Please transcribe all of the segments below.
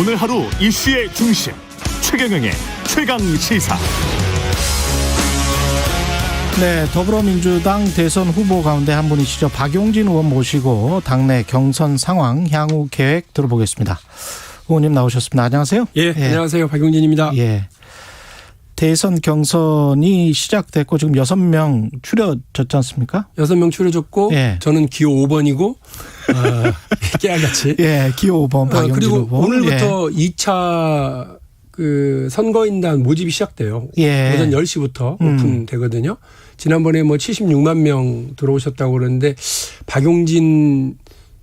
오늘 하루 이슈의 중심 최경영의 최강시사. 네, 더불어민주당 대선 후보 가운데 한 분이시죠. 박용진 의원 모시고 당내 경선 상황, 향후 계획 들어보겠습니다. 의원님 나오셨습니다. 안녕하세요. 예, 안녕하세요. 박용진입니다. 예. 대선 경선이 시작됐고 지금 6명 추려졌지 않습니까? 6명 추려졌고 예. 저는 기호 5번이고 깨알같이. 예, 기호 5번 박용진 그리고 후보. 오늘부터 2차 그 선거인단 모집이 시작돼요. 예. 오전 10시부터 오픈되거든요. 지난번에 뭐 76만 명 들어오셨다고 그러는데 박용진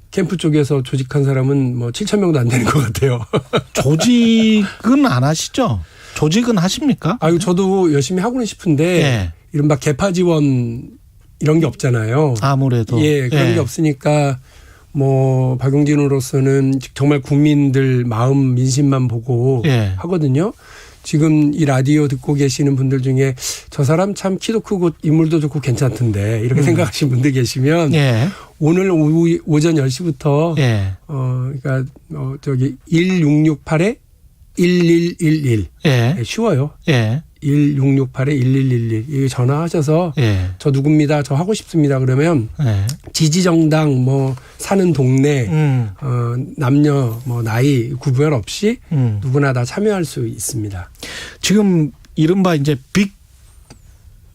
캠프 쪽에서 조직한 사람은 뭐 7천 명도 안 되는 것 같아요. 조직은 안 하시죠? 조직은 하십니까? 아유, 저도 열심히 하고는 싶은데 예. 이른바 개파 지원 이런 게 없잖아요. 아무래도. 예, 그런 게 없으니까 뭐 박용진으로서는 정말 국민들 마음 민심만 보고 예. 하거든요. 지금 이 라디오 듣고 계시는 분들 중에 저 사람 참 키도 크고 인물도 좋고 괜찮던데 이렇게 생각하시는 분들 계시면 예. 오늘 오전 10시부터 예. 그러니까 저기 1668에 1111 예. 쉬워요. 예. 1668-1111 이거 전화하셔서 예. 저 누굽니다. 저 하고 싶습니다. 그러면 예. 지지정당 뭐 사는 동네 남녀 뭐 나이 구별 없이 누구나 다 참여할 수 있습니다. 지금 이른바 이제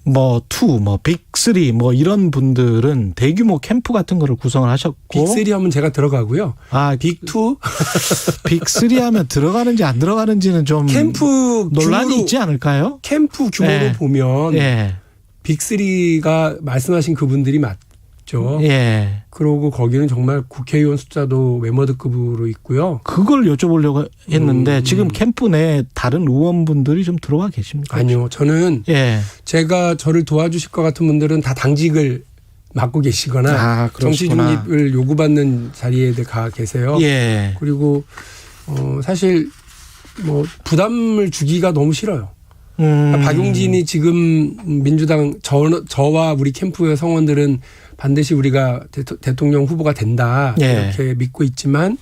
빅3, 뭐 이런 분들은 대규모 캠프 같은 거를 구성을 하셨고. 빅3 하면 제가 들어가고요. 아, 빅2? 빅3 하면 들어가는지 안 들어가는지는 좀 캠프 논란이 규모로, 있지 않을까요? 캠프 규모로 예. 보면 예. 빅3가 말씀하신 그분들이 맞죠. 예. 그러고 거기는 정말 국회의원 숫자도 웨머드급으로 있고요. 그걸 여쭤보려고 했는데 지금 캠프 내에 다른 의원분들이 좀 들어와 계십니까? 아니요. 저는 예. 제가 저를 도와주실 것 같은 분들은 다 당직을 맡고 계시거나 정치 중립을 요구받는 자리에 가 계세요. 예. 그리고 사실 뭐 부담을 주기가 너무 싫어요. 박용진이 지금 민주당 저와 우리 캠프의 성원들은 반드시 우리가 대통령 후보가 된다 예. 이렇게 믿고 있지만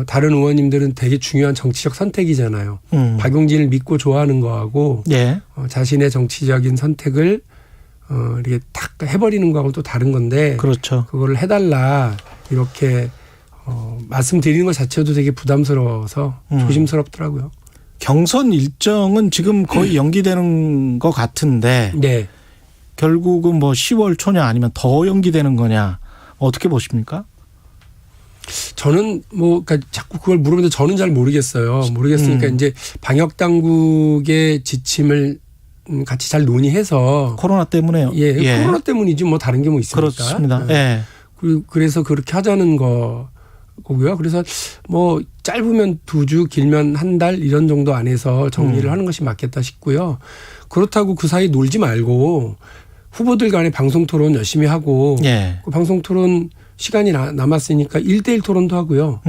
다른 의원님들은 되게 중요한 정치적 선택이잖아요. 박용진을 믿고 좋아하는 거하고 예. 자신의 정치적인 선택을 이렇게 탁 해버리는 거하고 또 다른 건데 그렇죠. 그거를 해달라 이렇게 말씀드리는 것 자체도 되게 부담스러워서 조심스럽더라고요. 경선 일정은 지금 거의 연기되는 것 같은데 네. 결국은 뭐 10월 초냐 아니면 더 연기되는 거냐 어떻게 보십니까? 저는 뭐 그러니까 자꾸 그걸 물어보는데 저는 잘 모르겠어요. 모르겠으니까 이제 방역 당국의 지침을 같이 잘 논의해서 코로나 때문에요. 예, 코로나 때문이지 뭐 다른 게 뭐 있습니까? 그렇습니다. 예. 그래서 그렇게 하자는 거고요. 그래서 뭐 짧으면 2주, 길면 한 달 이런 정도 안에서 정리를 하는 것이 맞겠다 싶고요. 그렇다고 그 사이 놀지 말고 후보들 간의 방송 토론 열심히 하고 예. 그 방송 토론 시간이 남았으니까 1대1 토론도 하고요.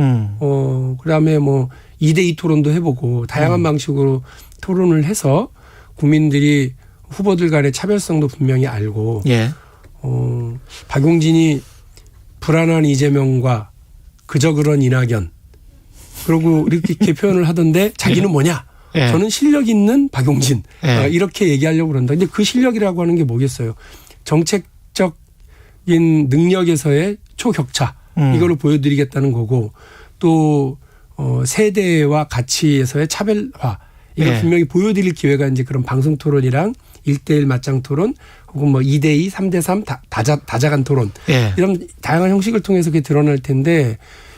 그다음에 뭐 2대2 토론도 해보고 다양한 방식으로 토론을 해서 국민들이 후보들 간의 차별성도 분명히 알고 예. 박용진이 불안한 이재명과 그저 그런 이낙연 그러고 이렇게 표현을 하던데 자기는 뭐냐? 예. 저는 실력 있는 박용진 예. 이렇게 얘기하려고 그런다. 근데 그 실력이라고 하는 게 뭐겠어요? 정책적인 능력에서의 초격차 이거를 보여드리겠다는 거고 또 세대와 가치에서의 차별화 이걸 예. 분명히 보여드릴 기회가 이제 그런 방송 토론이랑 1대1 맞짱 토론 혹은 뭐 2대2, 3대3 다자간 토론 예. 이런 다양한 형식을 통해서 그게 드러날 텐데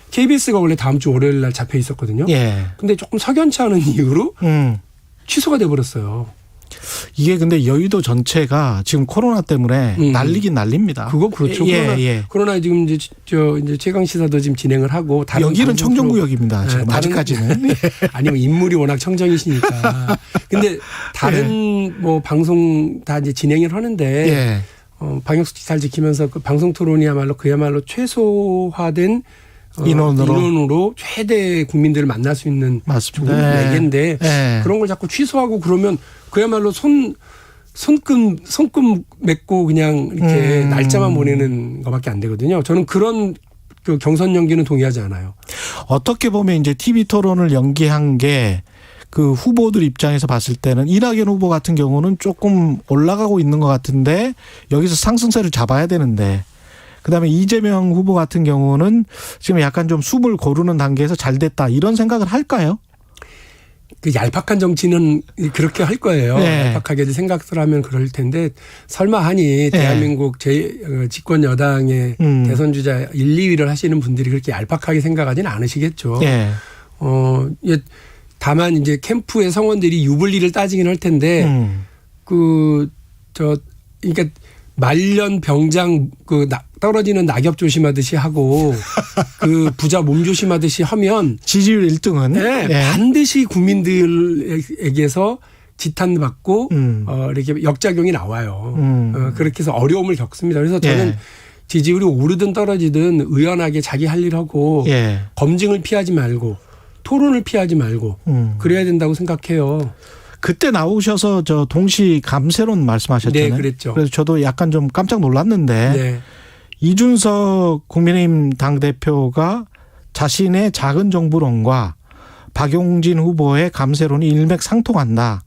KBS가 원래 다음 주 월요일 날 잡혀 있었거든요. 예. 근데 조금 석연치 않은 이유로 취소가 돼 버렸어요. 이게 근데 여의도 전체가 지금 코로나 때문에 난리긴 난립니다. 그거 그렇죠. 예. 코로나 지금 이제 최강 시사도 지금 진행을 하고 다른 여기는 청정구역입니다. 지금 다른 아직까지는. 아니면 인물이 워낙 청정이시니까. 근데 다른 뭐 방송 다 이제 진행을 하는데 예. 방역수칙 잘 지키면서 그 방송 토론이야말로 그야말로 최소화된 인원으로 최대 국민들을 만날 수 있는 맞습니다. 좋은 매개인데 예. 그런 걸 자꾸 취소하고 그러면 그야말로 손금 맺고 그냥 이렇게 날짜만 보내는 것밖에 안 되거든요. 저는 그런 그 경선 연기는 동의하지 않아요. 어떻게 보면 이제 TV 토론을 연기한 게 그 후보들 입장에서 봤을 때는 이낙연 후보 같은 경우는 조금 올라가고 있는 것 같은데 여기서 상승세를 잡아야 되는데 그다음에 이재명 후보 같은 경우는 지금 약간 좀 숨을 고르는 단계에서 잘 됐다 이런 생각을 할까요? 그 얄팍한 정치는 그렇게 할 거예요. 네. 얄팍하게 생각을 하면 그럴 텐데 설마 하니 대한민국 집권 여당의 대선 주자 1, 2위를 하시는 분들이 그렇게 얄팍하게 생각하지는 않으시겠죠. 예. 다만 이제 캠프의 성원들이 유불리를 따지긴 할 텐데 그러니까 말년 병장 떨어지는 낙엽 조심하듯이 하고 그 부자 몸 조심하듯이 하면 지지율 1등은 네, 반드시 국민들에게서 지탄받고 이렇게 역작용이 나와요. 그렇게 해서 어려움을 겪습니다. 그래서 저는 지지율이 오르든 떨어지든 의연하게 자기 할 일 하고 검증을 피하지 말고 토론을 피하지 말고 그래야 된다고 생각해요. 그때 나오셔서 저 동시 감세론 말씀하셨잖아요. 네, 그랬죠. 그래서 저도 약간 좀 깜짝 놀랐는데 이준석 국민의힘 당대표가 자신의 작은 정부론과 박용진 후보의 감세론이 일맥상통한다.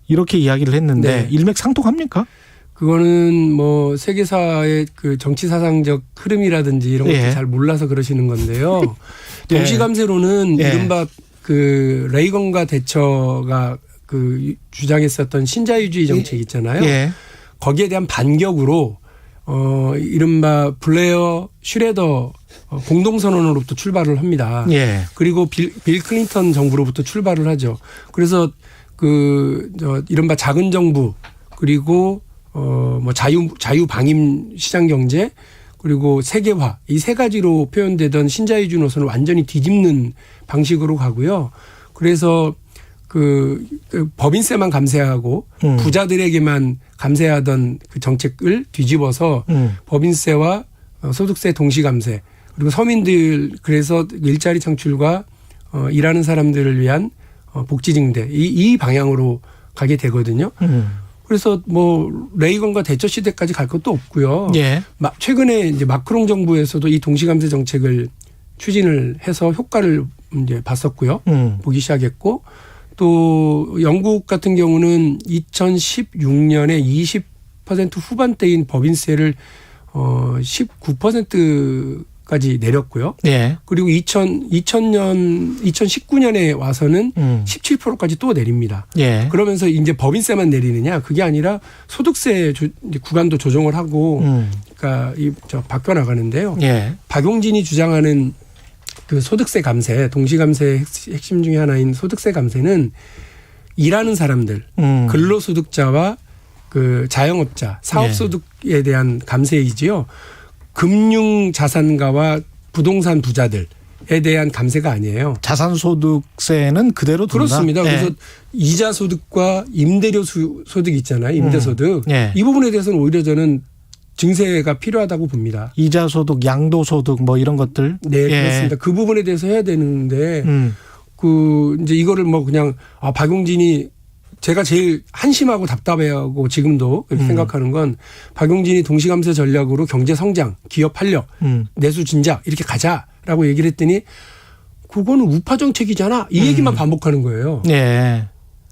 이렇게 이야기를 했는데 일맥상통합니까? 그거는 뭐 세계사의 그 정치 사상적 흐름이라든지 이런 것들 잘 몰라서 그러시는 건데요. 동시감세론은 이른바 그 레이건과 대처가 그 주장했었던 신자유주의 정책 있잖아요. 거기에 대한 반격으로 이른바 블레어 슈레더 공동선언으로부터 출발을 합니다. 그리고 빌 클린턴 정부로부터 출발을 하죠. 그래서 이른바 작은 정부 그리고 뭐 자유 방임 시장 경제 그리고 세계화 이 세 가지로 표현되던 신자유주의 노선을 완전히 뒤집는 방식으로 가고요. 그래서 그 법인세만 감세하고 부자들에게만 감세하던 그 정책을 뒤집어서 법인세와 소득세 동시 감세 그리고 서민들 그래서 일자리 창출과 일하는 사람들을 위한 복지 증대 이 방향으로 가게 되거든요. 그래서 뭐 레이건과 대처 시대까지 갈 것도 없고요. 최근에 이제 마크롱 정부에서도 이 동시감세 정책을 추진을 해서 효과를 이제 봤었고요. 보기 시작했고 또 영국 같은 경우는 2016년에 20% 후반대인 법인세를 19%까지 내렸고요. 그리고 2019년에 와서는 17%까지 또 내립니다. 그러면서 이제 법인세만 내리느냐 그게 아니라 소득세 구간도 조정을 하고 그러니까 바뀌어 나가는데요. 박용진이 주장하는 그 소득세 감세, 동시감세의 핵심 중에 하나인 소득세 감세는 일하는 사람들, 근로소득자와 그 자영업자, 사업소득에 대한 감세이지요. 금융자산가와 부동산 부자들에 대한 감세가 아니에요. 자산소득세는 그대로 둔다? 그렇습니다. 그래서 이자소득과 임대료 소득 있잖아요. 임대소득. 이 부분에 대해서는 오히려 저는 증세가 필요하다고 봅니다. 이자소득, 양도소득 뭐 이런 것들. 네, 그렇습니다. 그 부분에 대해서 해야 되는데 이제 이거를 뭐 그냥 박용진이 제가 제일 한심하고 답답해하고 지금도 이렇게 생각하는 건 박용진이 동시감세 전략으로 경제 성장, 기업 활력, 내수 진작 이렇게 가자라고 얘기를 했더니 그거는 우파 정책이잖아. 이 얘기만 반복하는 거예요.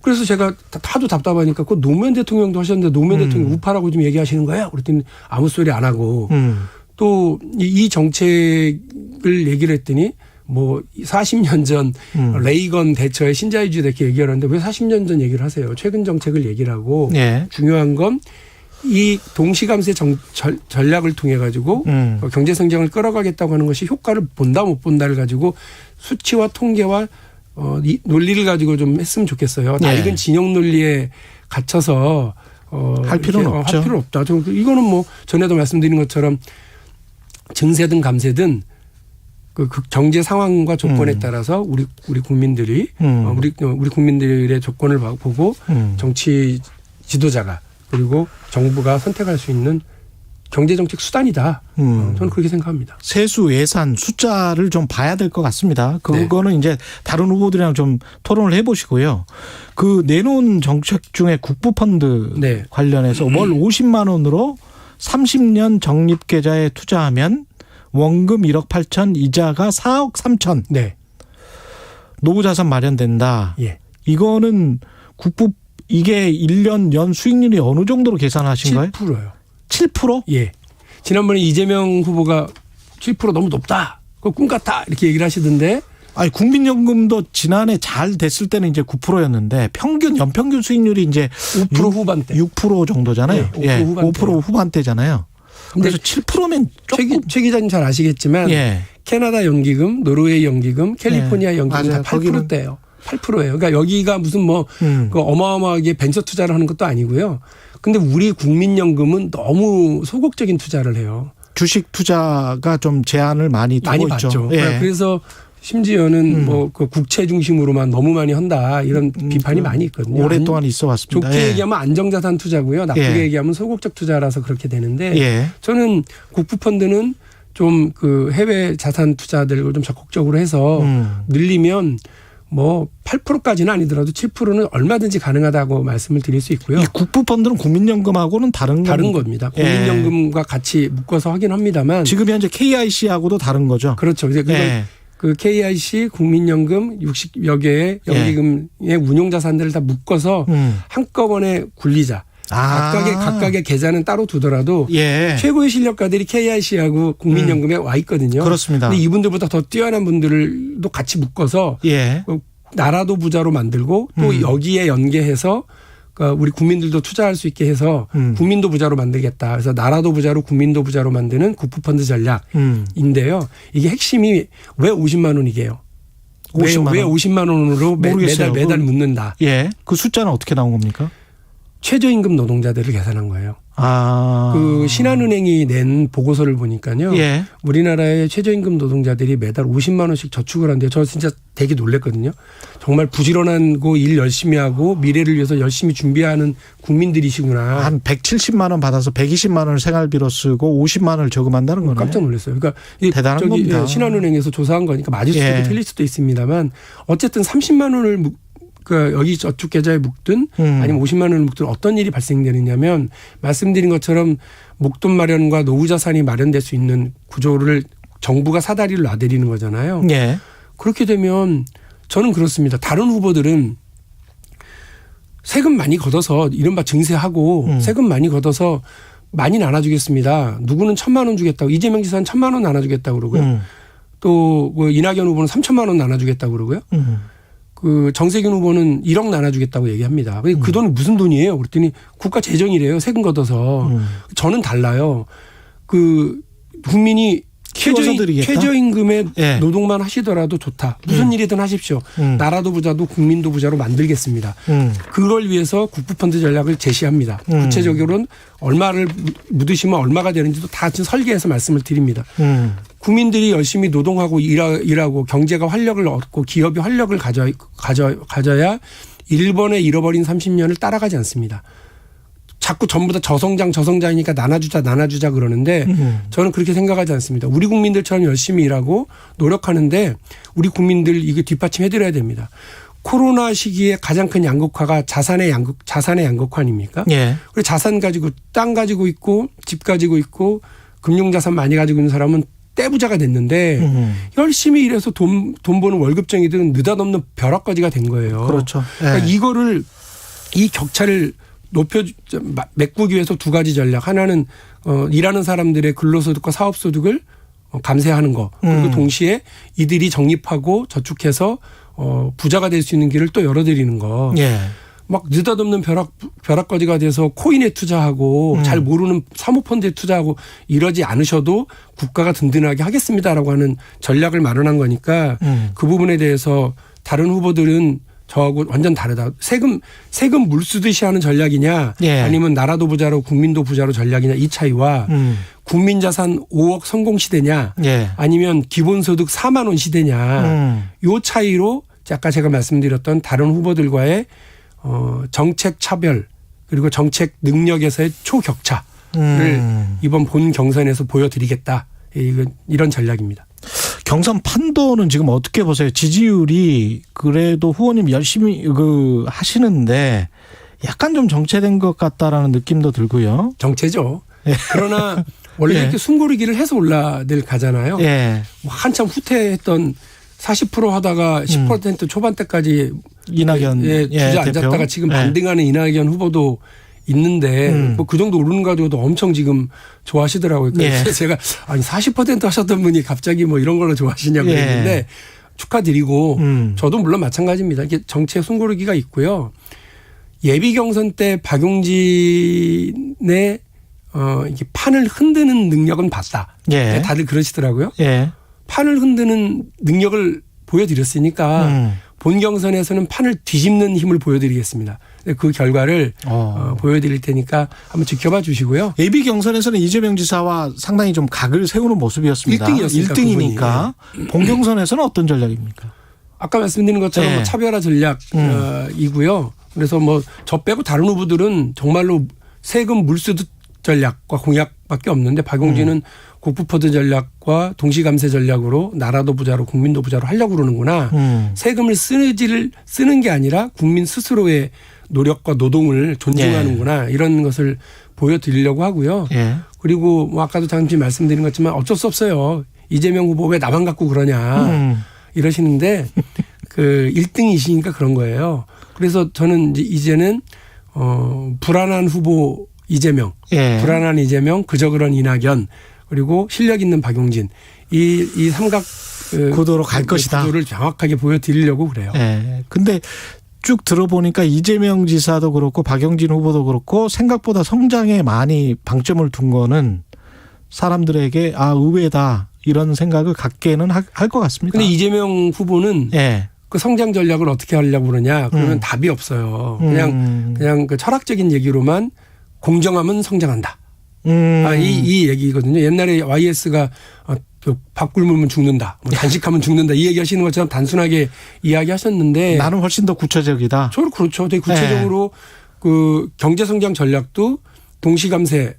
그래서 제가 하도 답답하니까 그 노무현 대통령도 하셨는데 노무현 대통령 우파라고 좀 얘기하시는 거예요? 그랬더니 아무 소리 안 하고 또 이 정책을 얘기를 했더니 뭐 40년 전 레이건 대처의 신자유주의 이렇게 얘기를 하는데 왜 40년 전 얘기를 하세요? 최근 정책을 얘기를 하고 중요한 건 이 동시감세 전략을 통해 가지고 경제 성장을 끌어가겠다고 하는 것이 효과를 본다 못 본다를 가지고 수치와 통계와 이 논리를 가지고 좀 했으면 좋겠어요. 낡은 진영 논리에 갇혀서 할 필요는 없죠. 할 필요 없다. 이거는 뭐 전에도 말씀드린 것처럼 증세든 감세든 그 경제 상황과 조건에 따라서 우리 국민들이 우리 국민들의 조건을 보고 정치 지도자가 그리고 정부가 선택할 수 있는 경제정책 수단이다. 저는 그렇게 생각합니다. 세수 예산 숫자를 좀 봐야 될 것 같습니다. 그거는 이제 다른 후보들이랑 좀 토론을 해보시고요. 그 내놓은 정책 중에 국부펀드 관련해서 월 50만 원으로 30년 적립계좌에 투자하면 원금 1억 8천, 이자가 4억 3천. 네. 노후 자산 마련된다. 예. 이거는 국부 이게 1년 연 수익률이 어느 정도로 계산하신 거예요? 7%요. 7%? 예. 지난번에 이재명 후보가 7% 너무 높다. 그거 꿈 같다. 이렇게 얘기를 하시던데. 아니 국민연금도 지난해 잘 됐을 때는 이제 9%였는데 평균 연평균 수익률이 이제 5% 후반대. 6% 정도잖아요. 네, 5% 후반대요. 5% 후반대잖아요. 근데 그래서 7%면 조금 최 기자님 잘 아시겠지만 예. 캐나다 연기금, 노르웨이 연기금, 캘리포니아 예. 연기금 맞아요. 다 8%대예요. 8%예요. 그러니까 여기가 무슨 뭐 그 어마어마하게 벤처 투자를 하는 것도 아니고요. 근데 우리 국민연금은 너무 소극적인 투자를 해요. 주식 투자가 좀 제한을 많이 두고 많이 있죠. 받죠. 예. 그래서 심지어는 뭐 그 국채 중심으로만 너무 많이 한다 이런 비판이 많이 있거든요. 오랫동안 있어 왔습니다. 좋게 예. 얘기하면 안정자산 투자고요. 나쁘게 예. 얘기하면 소극적 투자라서 그렇게 되는데 예. 저는 국부펀드는 좀 그 해외 자산 투자들을 좀 적극적으로 해서 늘리면 뭐 8%까지는 아니더라도 7%는 얼마든지 가능하다고 말씀을 드릴 수 있고요. 이 국부펀드는 국민연금하고는 다른 겁니다. 예. 국민연금과 같이 묶어서 하긴 합니다만 지금 현재 KIC하고도 다른 거죠. 그렇죠. 이제 예. 그 KIC 국민연금 60여 개의 연기금의 운용 자산들을 다 묶어서 한꺼번에 굴리자. 각각의 계좌는 따로 두더라도 예. 최고의 실력가들이 KIC하고 국민연금에 와 있거든요. 그렇습니다. 근데 이분들보다 더 뛰어난 분들도 같이 묶어서 예. 나라도 부자로 만들고 또 여기에 연계해서 그러니까 우리 국민들도 투자할 수 있게 해서 국민도 부자로 만들겠다. 그래서 나라도 부자로 국민도 부자로 만드는 국부펀드 전략인데요. 이게 핵심이 왜 50만 원이게요? 50만 원. 왜 50만 원으로 매달 묻는다. 예. 그 숫자는 어떻게 나온 겁니까? 최저임금 노동자들을 계산한 거예요. 그 신한은행이 낸 보고서를 보니까요. 예. 우리나라의 최저임금 노동자들이 매달 50만 원씩 저축을 한대요. 저 진짜 되게 놀랐거든요. 정말 부지런하고 일 열심히 하고 미래를 위해서 열심히 준비하는 국민들이시구나. 한 170만 원 받아서 120만 원을 생활비로 쓰고 50만 원을 저금한다는 거네요. 깜짝 놀랐어요. 그러니까 대단한 겁니다. 신한은행에서 조사한 거니까 맞을 수도 있고 틀릴 수도 있습니다만 어쨌든 30만 원을 그러니까 여기 저축 계좌에 묵든 아니면 50만 원을 묵든 어떤 일이 발생되느냐면 말씀드린 것처럼 목돈 마련과 노후 자산이 마련될 수 있는 구조를 정부가 사다리를 놔드리는 거잖아요. 예. 그렇게 되면 저는 그렇습니다. 다른 후보들은 세금 많이 걷어서 이른바 증세하고 세금 많이 걷어서 많이 나눠주겠습니다. 누구는 1,000만 원 주겠다고 이재명 지사는 1,000만 원 나눠주겠다고 그러고요. 또 뭐 이낙연 후보는 3,000만 원 나눠주겠다고 그러고요. 그 정세균 후보는 1억 나눠주겠다고 얘기합니다. 그 돈이 무슨 돈이에요? 그랬더니 국가 재정이래요. 세금 걷어서. 저는 달라요. 그 국민이 최저임금에 예. 노동만 하시더라도 좋다. 무슨 일이든 하십시오. 나라도 부자도 국민도 부자로 만들겠습니다. 그걸 위해서 국부펀드 전략을 제시합니다. 구체적으로는 얼마를 묻으시면 얼마가 되는지도 다 지금 설계해서 말씀을 드립니다. 국민들이 열심히 노동하고 일하고 경제가 활력을 얻고 기업이 활력을 가져야 일본의 잃어버린 30년을 따라가지 않습니다. 자꾸 전부 다 저성장이니까 나눠주자 그러는데 저는 그렇게 생각하지 않습니다. 우리 국민들처럼 열심히 일하고 노력하는데 우리 국민들 이거 뒷받침해드려야 됩니다. 코로나 시기에 가장 큰 양극화가 자산의 양극화 아닙니까? 예. 그리고 자산 가지고 땅 가지고 있고 집 가지고 있고 금융자산 많이 가지고 있는 사람은 떼부자가 됐는데 열심히 일해서 돈 버는 월급쟁이들은 느닷없는 벼락거지가 된 거예요. 그렇죠. 예. 그러니까 이 격차를 메꾸기 위해서 두 가지 전략. 하나는 일하는 사람들의 근로소득과 사업소득을 감세하는 거. 그리고 동시에 이들이 적립하고 저축해서 부자가 될 수 있는 길을 또 열어드리는 거. 예. 막 느닷없는 벼락거지가 돼서 코인에 투자하고 잘 모르는 사모펀드에 투자하고 이러지 않으셔도 국가가 든든하게 하겠습니다라고 하는 전략을 마련한 거니까 그 부분에 대해서 다른 후보들은 저하고 완전 다르다. 세금 물 쓰듯이 하는 전략이냐 예. 아니면 나라도 부자로 국민도 부자로 전략이냐 이 차이와 국민 자산 5억 성공 시대냐 예. 아니면 기본소득 4만 원 시대냐 요 차이로 아까 제가 말씀드렸던 다른 후보들과의 정책 차별 그리고 정책 능력에서의 초격차를 이번 본 경선에서 보여드리겠다. 이런 전략입니다. 경선 판도는 지금 어떻게 보세요? 지지율이 그래도 후보님 열심히 하시는데 약간 좀 정체된 것 같다라는 느낌도 들고요. 정체죠. 그러나 원래 예. 이렇게 숨고르기를 해서 올라들 가잖아요. 예. 한참 후퇴했던 40% 하다가 10% 초반대까지 이낙연 주저앉았다가 대표. 지금 예. 반등하는 이낙연 후보도 있는데 뭐 그 정도 오르는 가지고도 엄청 지금 좋아하시더라고요. 그래서 예. 제가 아니 40% 하셨던 분이 갑자기 뭐 이런 걸로 좋아하시냐고 예. 했는데 축하드리고 저도 물론 마찬가지입니다. 이게 정치의 숨고르기가 있고요. 예비 경선 때 박용진의 이게 판을 흔드는 능력은 봤다. 예. 다들 그러시더라고요. 예. 판을 흔드는 능력을 보여드렸으니까 본 경선에서는 판을 뒤집는 힘을 보여드리겠습니다. 그 결과를 보여드릴 테니까 한번 지켜봐 주시고요. 예비 경선에서는 이재명 지사와 상당히 좀 각을 세우는 모습이었습니다. 1등이니까. 본 경선에서는 어떤 전략입니까? 아까 말씀드린 것처럼 네. 뭐 차별화 전략이고요. 그래서 뭐 저 빼고 다른 후보들은 정말로 세금 물수득 전략과 공약밖에 없는데 박용진은 국부포드 전략과 동시감세 전략으로 나라도 부자로 국민도 부자로 하려고 그러는구나. 세금을 쓰는 게 아니라 국민 스스로의 노력과 노동을 존중하는구나. 이런 것을 보여드리려고 하고요. 예. 그리고 뭐 아까도 잠시 말씀드린 것지만 어쩔 수 없어요. 이재명 후보 왜 나만 갖고 그러냐 이러시는데 그 1등이시니까 그런 거예요. 그래서 저는 이제는 불안한 후보 이재명, 예. 불안한 이재명, 그저 그런 이낙연, 그리고 실력 있는 박용진 이 삼각 구도로 갈 것이다. 구도를 정확하게 보여드리려고 그래요. 예. 근데 쭉 들어보니까 이재명 지사도 그렇고 박용진 후보도 그렇고 생각보다 성장에 많이 방점을 둔 거는 사람들에게 의외다 이런 생각을 갖게는 할 것 같습니다. 근데 이재명 후보는 예. 그 성장 전략을 어떻게 하려고 그러냐 그러면 답이 없어요. 그냥 그 철학적인 얘기로만 공정하면 성장한다. 이 얘기거든요. 옛날에 YS가 밥 굶으면 죽는다. 뭐 단식하면 죽는다. 이 얘기 하시는 것처럼 단순하게 이야기하셨는데 나는 훨씬 더 구체적이다. 저는 그렇죠. 되게 구체적으로 그 경제성장 전략도 동시감세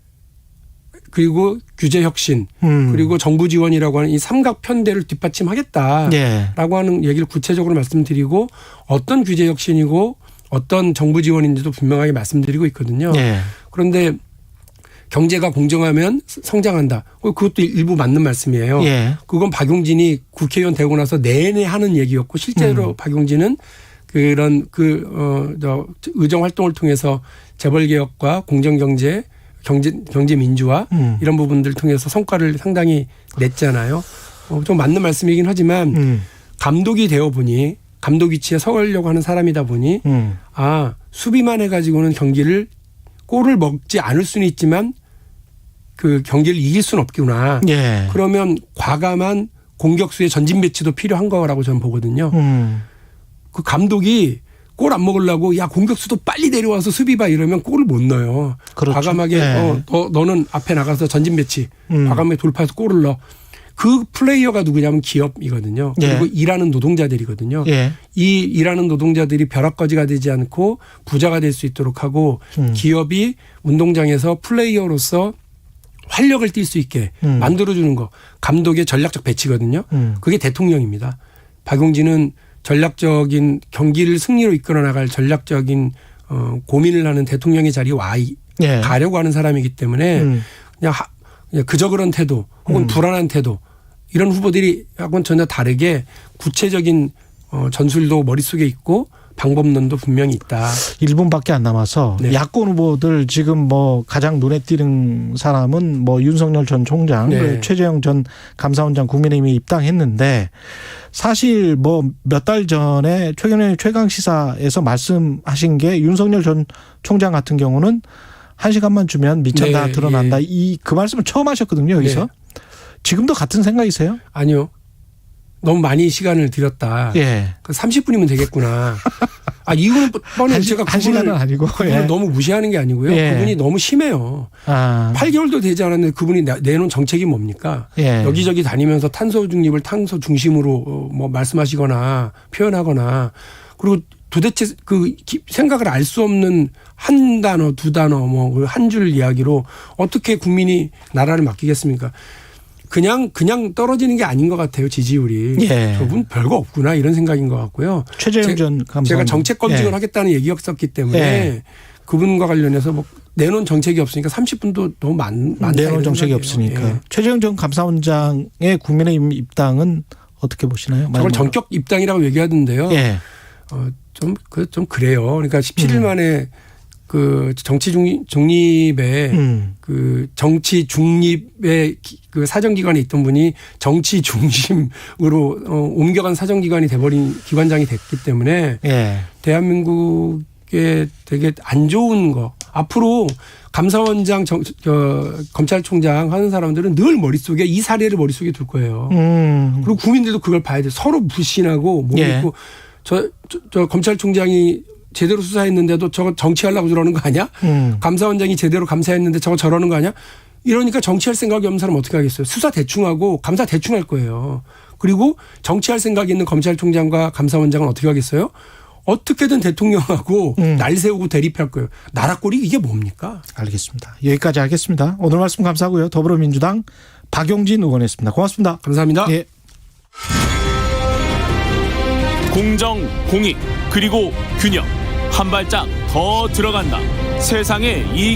그리고 규제혁신 그리고 정부 지원이라고 하는 이 삼각 편대를 뒷받침하겠다라고 예. 하는 얘기를 구체적으로 말씀드리고 어떤 규제혁신이고 어떤 정부 지원인지도 분명하게 말씀드리고 있거든요. 예. 그런데 경제가 공정하면 성장한다. 그것도 일부 맞는 말씀이에요. 예. 그건 박용진이 국회의원 되고 나서 내내 하는 얘기였고 실제로 박용진은 그런 의정 활동을 통해서 재벌 개혁과 공정경제, 경제 민주화 이런 부분들 통해서 성과를 상당히 냈잖아요. 좀 맞는 말씀이긴 하지만 감독이 되어 보니 감독 위치에 서려고 하는 사람이다 보니 수비만 해가지고는 경기를 골을 먹지 않을 수는 있지만 그 경기를 이길 수는 없구나. 예. 그러면 과감한 공격수의 전진 배치도 필요한 거라고 저는 보거든요. 그 감독이 골 안 먹으려고 야 공격수도 빨리 내려와서 수비 봐 이러면 골을 못 넣어요. 그렇죠. 과감하게 예. 너는 앞에 나가서 전진 배치 과감하게 돌파해서 골을 넣어. 그 플레이어가 누구냐면 기업이거든요. 그리고 예. 일하는 노동자들이거든요. 예. 이 일하는 노동자들이 벼락거지가 되지 않고 부자가 될 수 있도록 하고 기업이 운동장에서 플레이어로서 활력을 띨 수 있게 만들어주는 거. 감독의 전략적 배치거든요. 그게 대통령입니다. 박용진은 전략적인 경기를 승리로 이끌어 나갈 전략적인 고민을 하는 대통령의 자리에 예. 가려고 하는 사람이기 때문에 그냥 그저 그런 태도 혹은 불안한 태도 이런 후보들이 하고는 전혀 다르게 구체적인 전술도 머릿속에 있고 방법론도 분명히 있다. 1분밖에 안 남아서 네. 야권 후보들 지금 뭐 가장 눈에 띄는 사람은 뭐 윤석열 전 총장, 네. 그리고 최재형 전 감사원장 국민의힘에 입당했는데 사실 뭐 몇 달 전에 최근에 최강 시사에서 말씀하신 게 윤석열 전 총장 같은 경우는 1시간만 주면 미천다 네, 드러난다. 예. 그 말씀을 처음 하셨거든요, 여기서. 네. 지금도 같은 생각이세요? 아니요. 너무 많이 시간을 들였다. 예. 30분이면 되겠구나. 이거는 뻔히 제가 한 시간은 아니고. 그분을 예. 너무 무시하는 게 아니고요. 예. 그분이 너무 심해요. 8개월도 되지 않았는데 그분이 내놓은 정책이 뭡니까? 예. 여기저기 다니면서 탄소 중립을 탄소 중심으로 뭐 말씀하시거나 표현하거나 그리고 도대체 그 생각을 알 수 없는 한 단어, 두 단어, 뭐 한 줄 이야기로 어떻게 국민이 나라를 맡기겠습니까? 그냥 떨어지는 게 아닌 것 같아요, 지지율이. 예. 저분 별거 없구나 이런 생각인 것 같고요. 최재형 전 감사원장. 제가 정책 검증을 예. 하겠다는 얘기였었기 때문에 예. 그분과 관련해서 뭐 내놓은 정책이 없으니까 30분도 너무 많다. 내놓은 정책이 생각이에요. 없으니까. 예. 최재형 전 감사원장의 국민의힘 입당은 어떻게 보시나요? 저걸 전격 입당이라고 얘기하던데요. 예. 좀 그래요. 그러니까 17일 만에 그 정치 중립에 그 정치 중립의 그 사정기관에 있던 분이 정치 중심으로 옮겨간 사정기관이 돼버린 기관장이 됐기 때문에 예. 대한민국에 되게 안 좋은 거. 앞으로 감사원장, 검찰총장 하는 사람들은 늘 머릿속에 이 사례를 머릿속에 둘 거예요. 그리고 국민들도 그걸 봐야 돼. 서로 불신하고 못 예. 믿고 저 검찰총장이 제대로 수사했는데도 저거 정치하려고 저러는 거 아니야? 감사원장이 제대로 감사했는데 저거 저러는 거 아니야? 이러니까 정치할 생각이 없는 사람 어떻게 하겠어요? 수사 대충 하고 감사 대충 할 거예요. 그리고 정치할 생각이 있는 검찰총장과 감사원장은 어떻게 하겠어요? 어떻게든 대통령하고 날 세우고 대립할 거예요. 나라 꼴이 이게 뭡니까? 알겠습니다. 여기까지 하겠습니다. 오늘 말씀 감사하고요. 더불어민주당 박용진 의원이었습니다. 고맙습니다. 감사합니다. 예. 공정, 공익, 그리고 균형. 한 발짝 더 들어간다. 세상에 이익이